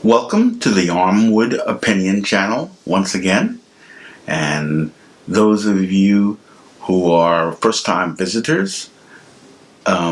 Welcome to the Armwood Opinion channel once again, and those of you who are first-time visitors,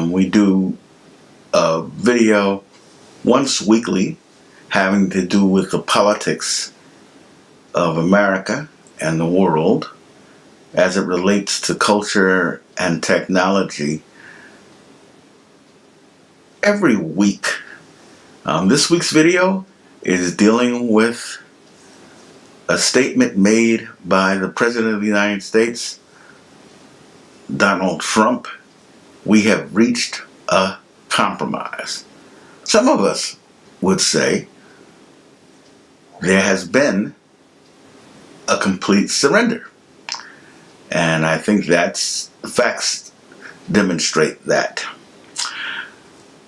we do a video once weekly having to do with the politics of America and the world as it relates to culture and technology every week. This week's video is dealing with a statement made by the President of the United States, Donald Trump. We have reached a compromise. Some of us would say there has been a complete surrender. And I think that's the facts demonstrate that.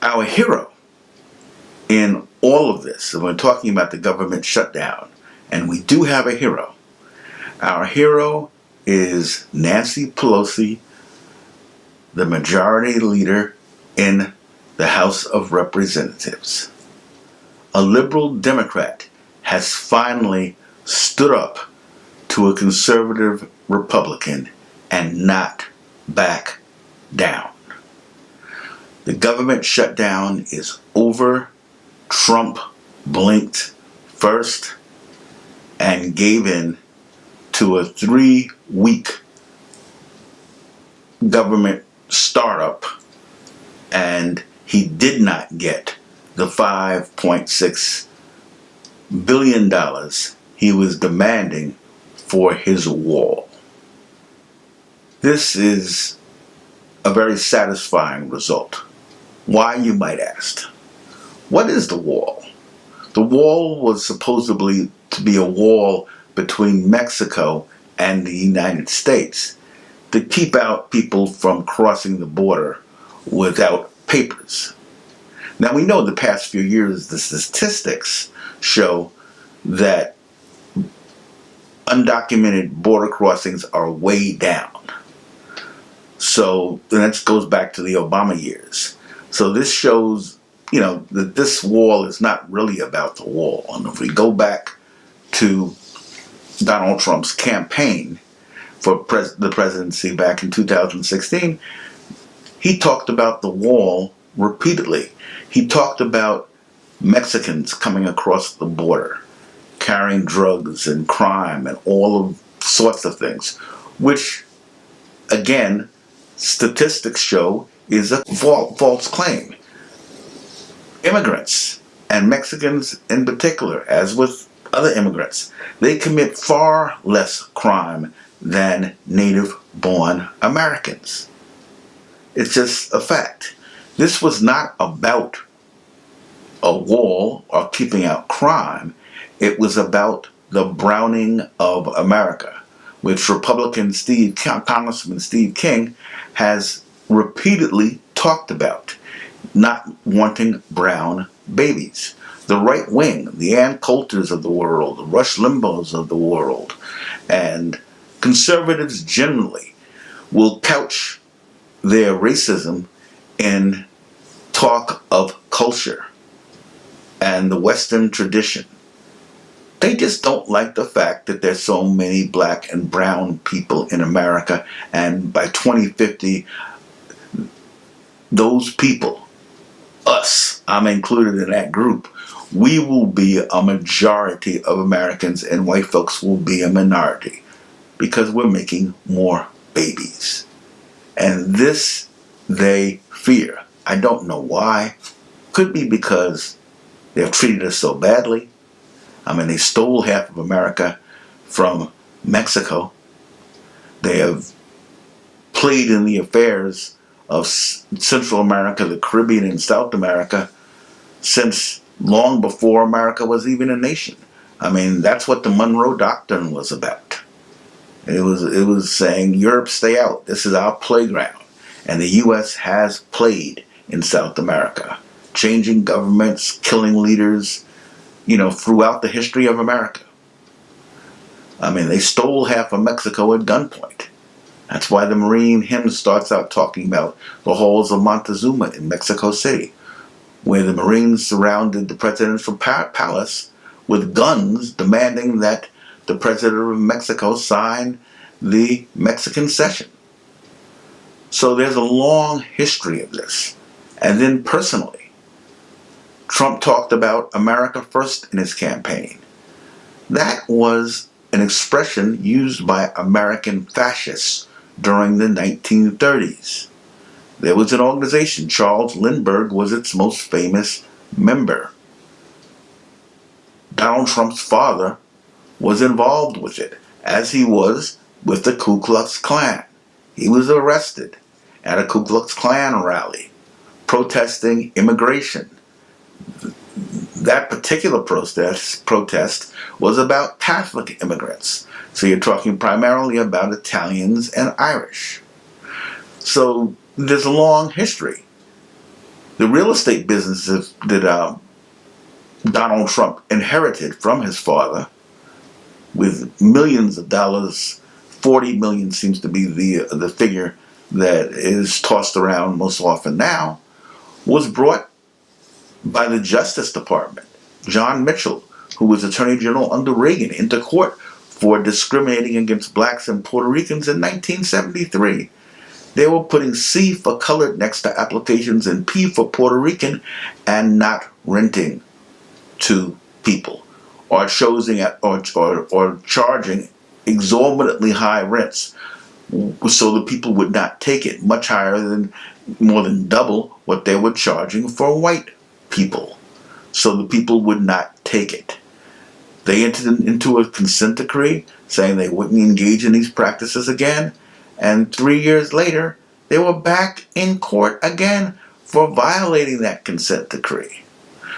Our hero in all of this, and we're talking about the government shutdown, and we do have a hero. Our hero is Nancy Pelosi, the majority leader in the House of Representatives. A liberal Democrat has finally stood up to a conservative Republican and not back down. The government shutdown is over. Trump blinked first and gave in to a 3-week government startup, and he did not get the $5.6 billion he was demanding for his wall. This is a very satisfying result. Why, you might ask? What is the wall? The wall was supposedly to be a wall between Mexico and the United States to keep out people from crossing the border without papers. Now, we know the past few years the statistics show that undocumented border crossings are way down. So that goes back to the Obama years. So this shows, that this wall is not really about the wall. And if we go back to Donald Trump's campaign for the presidency back in 2016, he talked about the wall repeatedly. He talked about Mexicans coming across the border, carrying drugs and crime and all of sorts of things, which, again, statistics show is a false claim. Immigrants, and Mexicans in particular, as with other immigrants, they commit far less crime than native-born Americans. It's just a fact. This was not about a wall or keeping out crime. It was about the browning of America, which Republican Congressman Steve King has repeatedly talked about. Not wanting brown babies. The right wing, the Ann Coulters of the world, the Rush Limbaughs of the world, and conservatives generally will couch their racism in talk of culture and the Western tradition. They just don't like the fact that there's so many black and brown people in America, and by 2050, those people, us, I'm included in that group, we will be a majority of Americans and white folks will be a minority because we're making more babies. And this they fear. I don't know why. Could be because they've treated us so badly. They stole half of America from Mexico. They have played in the affairs of Central America, the Caribbean, and South America since long before America was even a nation. That's what the Monroe Doctrine was about. It was saying, Europe, stay out. This is our playground. And the U.S. has played in South America, changing governments, killing leaders, throughout the history of America. They stole half of Mexico at gunpoint. That's why the Marine hymn starts out talking about the halls of Montezuma in Mexico City. where the Marines surrounded the presidential palace with guns, demanding that the president of Mexico sign the Mexican cession. So there's a long history of this. And then personally, Trump talked about America First in his campaign. That was an expression used by American fascists during the 1930s. There was an organization, Charles Lindbergh was its most famous member. Donald Trump's father was involved with it, as he was with the Ku Klux Klan. He was arrested at a Ku Klux Klan rally protesting immigration. That particular protest was about Catholic immigrants. So you're talking primarily about Italians and Irish. So there's a long history. The real estate businesses that Donald Trump inherited from his father, with millions of dollars, 40 million seems to be the figure that is tossed around most often now, was brought by the Justice Department. John Mitchell, who was Attorney General under Reagan, into court for discriminating against blacks and Puerto Ricans in 1973. They were putting C for colored next to applications and P for Puerto Rican and not renting to people, or charging exorbitantly high rents, so the people would not take it, much higher than, more than double what they were charging for white people. So the people would not take it. They entered into a consent decree saying they wouldn't engage in these practices again, and 3 years later they were back in court again for violating that consent decree.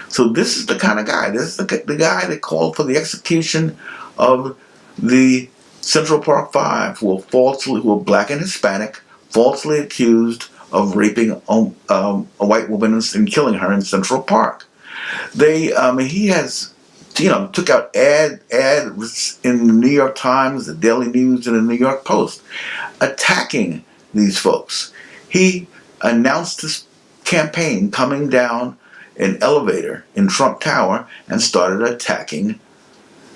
So this is the kind of guy, this is the guy that called for the execution of the Central Park Five, who were black and Hispanic, falsely accused of raping a white woman and killing her in Central Park. He has, took out ads in the New York Times, the Daily News, and the New York Post, attacking these folks. He announced his campaign coming down an elevator in Trump Tower and started attacking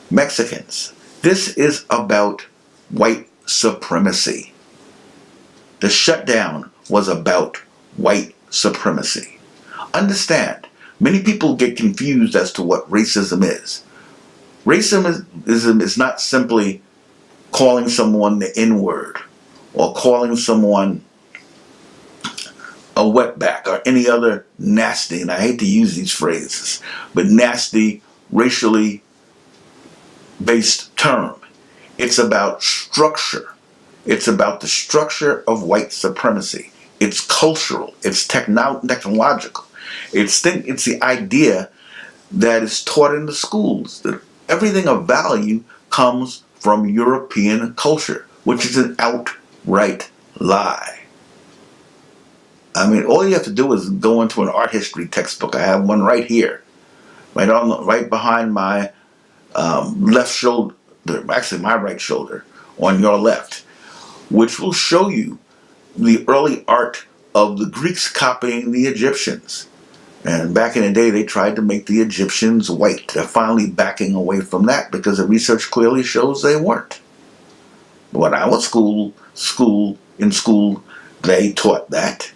Mexicans. This is about white supremacy. The shutdown was about white supremacy. Understand, many people get confused as to what racism is. Racism is not simply calling someone the N-word or calling someone a wetback or any other nasty, and I hate to use these phrases, but nasty, racially based term. It's about structure. It's about the structure of white supremacy. It's cultural. It's technological. It's the idea that is taught in the schools, that everything of value comes from European culture, which is an outright lie. I mean, all you have to do is go into an art history textbook. I have one right here, right behind my left shoulder, actually my right shoulder, on your left, which will show you the early art of the Greeks copying the Egyptians. And back in the day, they tried to make the Egyptians white. They're finally backing away from that because the research clearly shows they weren't. When I was in school, they taught that.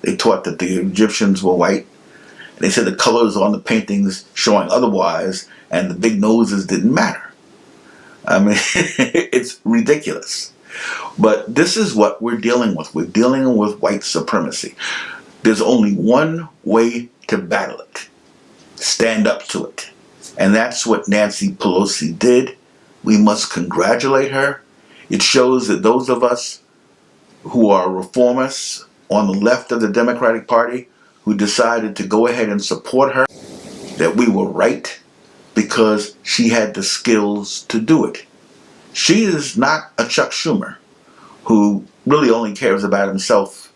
They taught that the Egyptians were white. And they said the colors on the paintings showing otherwise and the big noses didn't matter. I mean, it's ridiculous. But this is what we're dealing with. We're dealing with white supremacy. There's only one way to battle it. Stand up to it. And that's what Nancy Pelosi did. We must congratulate her. It shows that those of us who are reformists on the left of the Democratic Party who decided to go ahead and support her, that we were right because she had the skills to do it. She is not a Chuck Schumer who really only cares about himself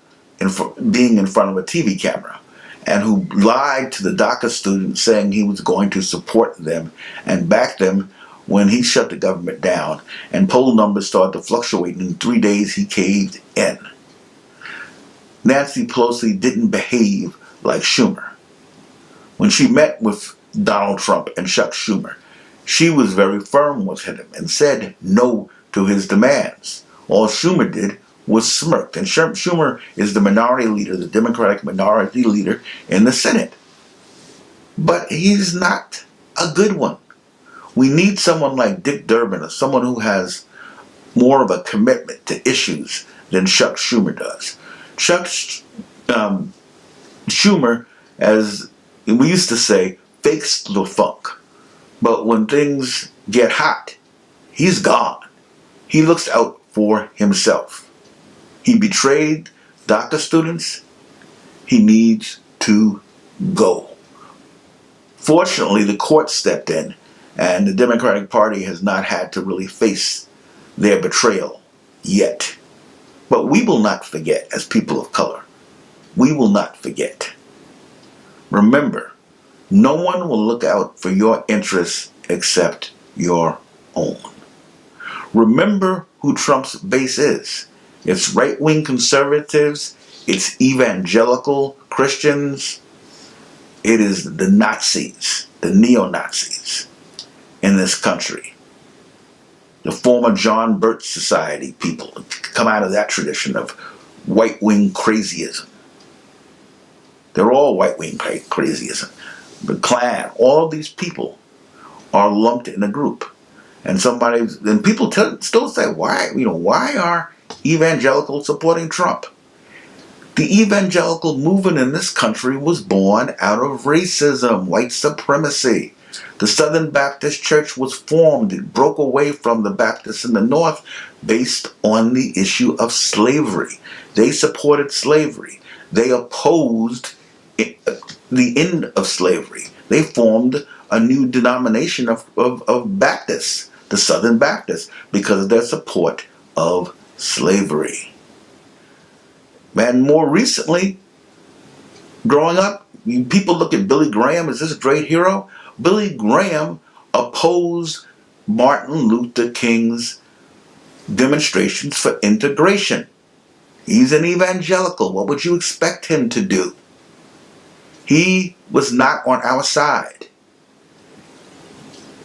being in front of a TV camera, and who lied to the DACA students saying he was going to support them and back them when he shut the government down and poll numbers started to fluctuate, and in 3 days he caved in. Nancy Pelosi didn't behave like Schumer. When she met with Donald Trump and Chuck Schumer, she was very firm with him and said no to his demands. All Schumer did was smirk. And Schumer is the minority leader, the Democratic minority leader in the Senate. But he's not a good one. We need someone like Dick Durbin, or someone who has more of a commitment to issues than Chuck Schumer does. Chuck Schumer, as we used to say, fakes the funk. But when things get hot, he's gone. He looks out for himself. He betrayed DACA students. He needs to go. Fortunately, the court stepped in, and the Democratic Party has not had to really face their betrayal yet. But we will not forget, as people of color. We will not forget. Remember, no one will look out for your interests except your own. Remember who Trump's base is. It's right-wing conservatives, it's evangelical Christians, it is the Nazis, the neo-Nazis in this country. The former John Birch Society people come out of that tradition of white-wing crazyism. They're all white-wing crazyism. The Klan, all of these people are lumped in a group. And people still say, why are evangelicals supporting Trump? The evangelical movement in this country was born out of racism, white supremacy. The Southern Baptist Church was formed. It broke away from the Baptists in the North based on the issue of slavery. They supported slavery. They opposed the end of slavery. They formed a new denomination of Baptists, the Southern Baptists, because of their support of slavery. And more recently, growing up, people look at Billy Graham as this great hero. Billy Graham opposed Martin Luther King's demonstrations for integration. He's an evangelical. What would you expect him to do? He was not on our side.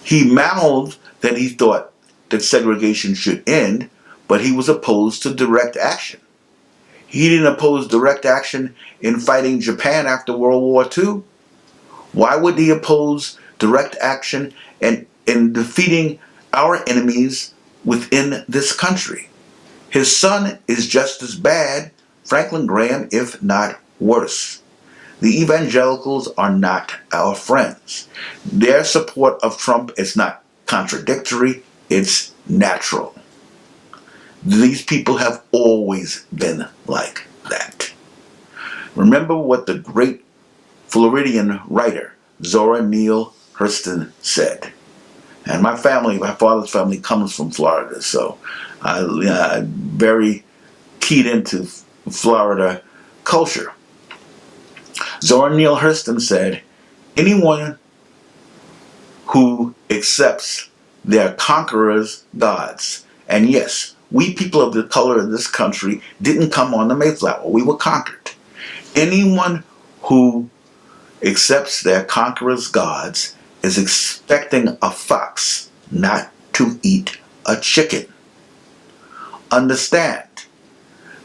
He mouthed that he thought that segregation should end, but he was opposed to direct action. He didn't oppose direct action in fighting Japan after World War II. Why would he oppose direct action in defeating our enemies within this country? His son is just as bad, Franklin Graham, if not worse. The evangelicals are not our friends. Their support of Trump is not contradictory, it's natural. These people have always been like that. Remember what the great Floridian writer Zora Neale Hurston said. And my father's family comes from Florida, so I'm very keyed into Florida culture. Zora Neale Hurston said, anyone who accepts their conquerors' gods, and yes, we people of the color of this country didn't come on the Mayflower, we were conquered. Anyone who accepts their conquerors' gods is expecting a fox not to eat a chicken. Understand,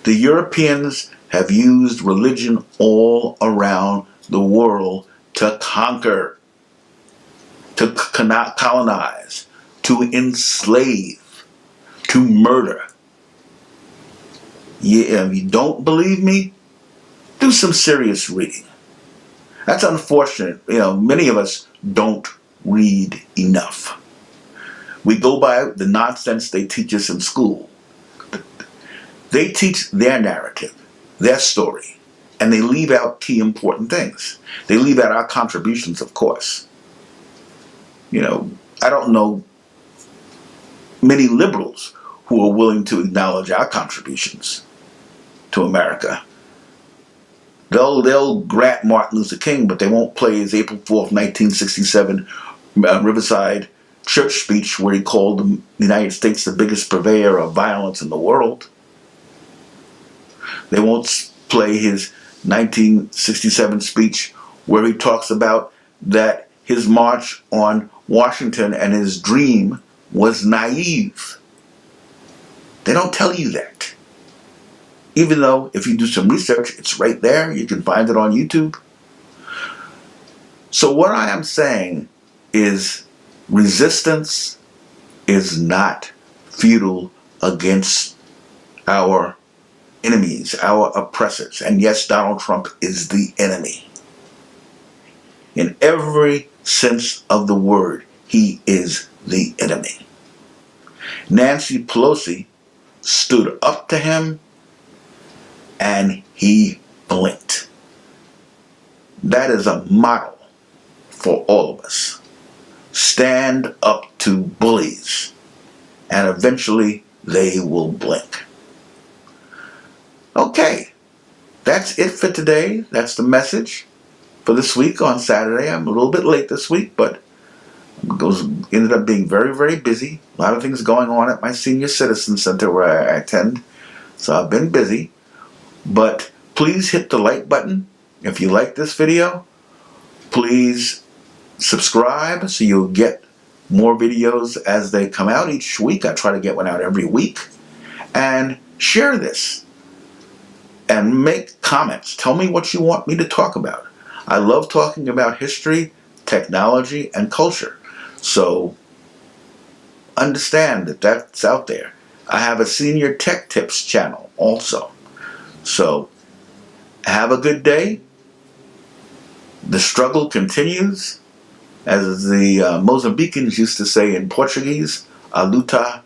the Europeans have used religion all around the world to conquer, to colonize, to enslave, to murder. If you don't believe me, do some serious reading. That's unfortunate. Many of us don't read enough. We go by the nonsense they teach us in school. They teach their narrative, their story, and they leave out key important things. They leave out our contributions, of course. I don't know many liberals who are willing to acknowledge our contributions to America. They'll grant Martin Luther King, but they won't play his April 4th, 1967 Riverside church speech where he called the United States the biggest purveyor of violence in the world. They won't play his 1967 speech where he talks about that his march on Washington and his dream was naive. They don't tell you that. Even though if you do some research, it's right there. You can find it on YouTube. So what I am saying is resistance is not futile against our enemies, our oppressors. And yes, Donald Trump is the enemy. In every sense of the word, he is the enemy. Nancy Pelosi stood up to him and he blinked. That is a model for all of us. Stand up to bullies and eventually they will blink. Okay, that's it for today. That's the message for this week on Saturday. I'm a little bit late this week, but ended up being very, very busy. A lot of things going on at my senior citizen center where I attend. So I've been busy. But please hit the like button if you like this video. Please subscribe so you'll get more videos as they come out each week. I try to get one out every week. And share this. And make comments. Tell me what you want me to talk about. I love talking about history, technology, and culture. So understand that that's out there. I have a senior tech tips channel also. So have a good day. The struggle continues. As the Mozambicans used to say in Portuguese, a luta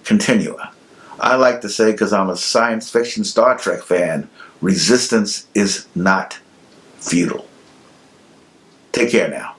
continua. I like to say, because I'm a science fiction Star Trek fan, resistance is not futile. Take care now.